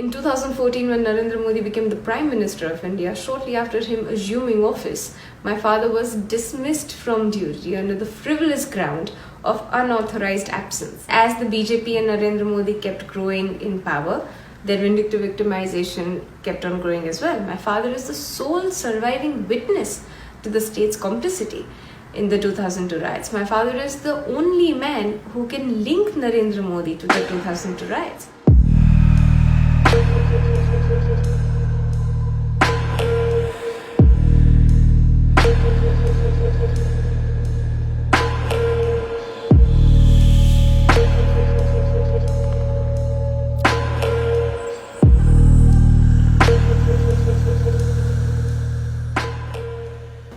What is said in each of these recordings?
In 2014, when Narendra Modi became the Prime Minister of India, shortly after him assuming office, my father was dismissed from duty under the frivolous ground of unauthorized absence. As the BJP and Narendra Modi kept growing in power, their vindictive victimization kept on growing as well. My father is the sole surviving witness to the state's complicity in the 2002 riots. My father is the only man who can link Narendra Modi to the 2002 riots.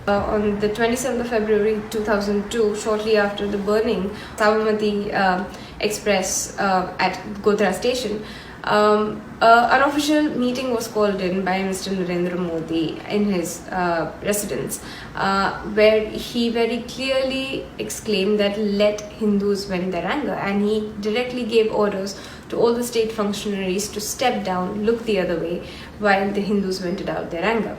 On the 27th of February 2002, shortly after the burning Sabarmati Express at Gujarat station, an official meeting was called in by Mr. Narendra Modi in his residence, where he very clearly exclaimed that let Hindus vent their anger, and he directly gave orders to all the state functionaries to step down, look the other way, while the Hindus vented out their anger.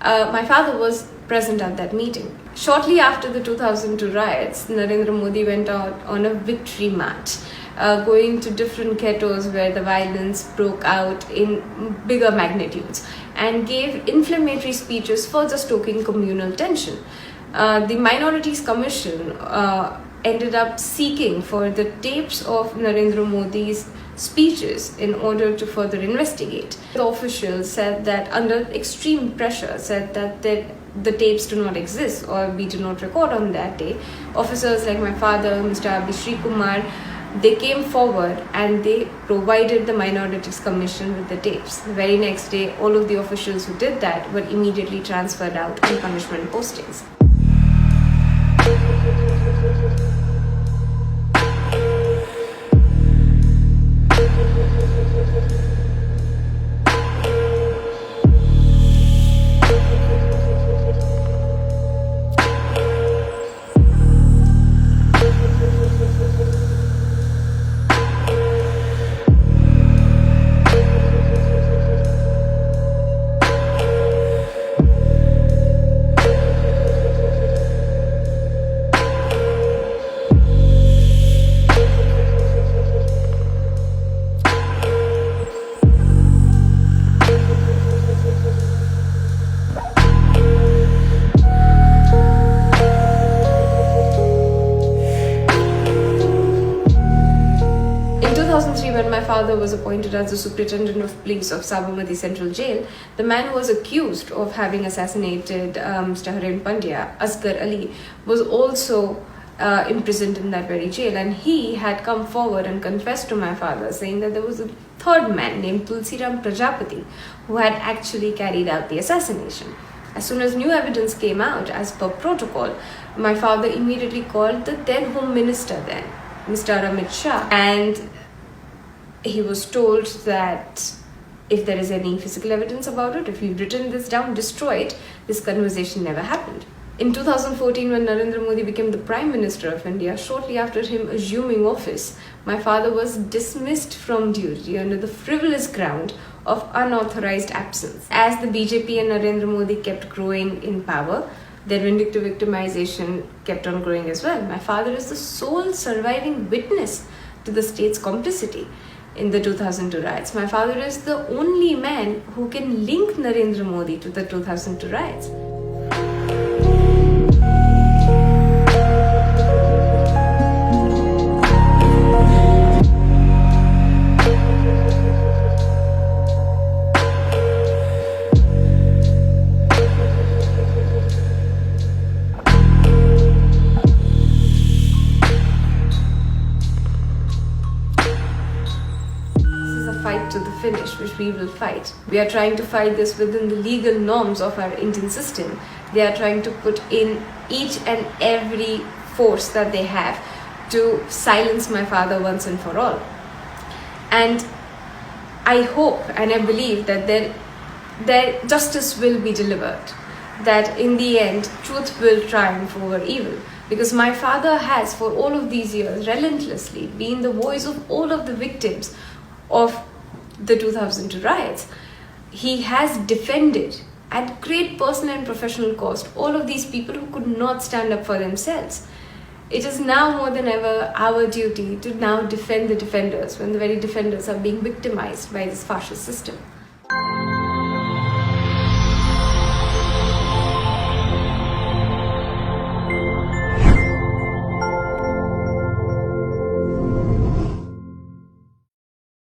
My father was present at that meeting. Shortly after the 2002 riots, Narendra Modi went out on a victory march, going to different ghettos where the violence broke out in bigger magnitudes, and gave inflammatory speeches further stoking communal tension. The Minorities Commission ended up seeking for the tapes of Narendra Modi's speeches in order to further investigate. The officials said that under extreme pressure, said that the tapes do not exist or we do not record on that day. Officers like my father, Mr. Abhishek Kumar, they came forward and they provided the Minorities Commission with the tapes. The very next day, all of the officials who did that were immediately transferred out on punishment postings. When my father was appointed as the superintendent of police of Sabarmati Central Jail, the man who was accused of having assassinated Mr. Haren Pandya, Asghar Ali, was also imprisoned in that very jail, and he had come forward and confessed to my father, saying that there was a third man named Tulsiram Prajapati who had actually carried out the assassination. As soon as new evidence came out, as per protocol, my father immediately called the then Home Minister then, Mr. Amit Shah, and he was told that if there is any physical evidence about it, if you've written this down, destroy it, this conversation never happened. In 2014, when Narendra Modi became the Prime Minister of India, shortly after him assuming office, my father was dismissed from duty under the frivolous ground of unauthorized absence. As the BJP and Narendra Modi kept growing in power, their vindictive victimization kept on growing as well. My father is the sole surviving witness to the state's complicity in the 2002 riots. My father is the only man who can link Narendra Modi to the 2002 riots. Fight to the finish, which we will fight. We are trying to fight this within the legal norms of our Indian system. They are trying to put in each and every force that they have to silence my father once and for all. And I hope and I believe that their justice will be delivered, that in the end, truth will triumph over evil. Because my father has, for all of these years, relentlessly been the voice of all of the victims of the 2002 riots, he has defended at great personal and professional cost all of these people who could not stand up for themselves. It is now more than ever our duty to now defend the defenders when the very defenders are being victimized by this fascist system.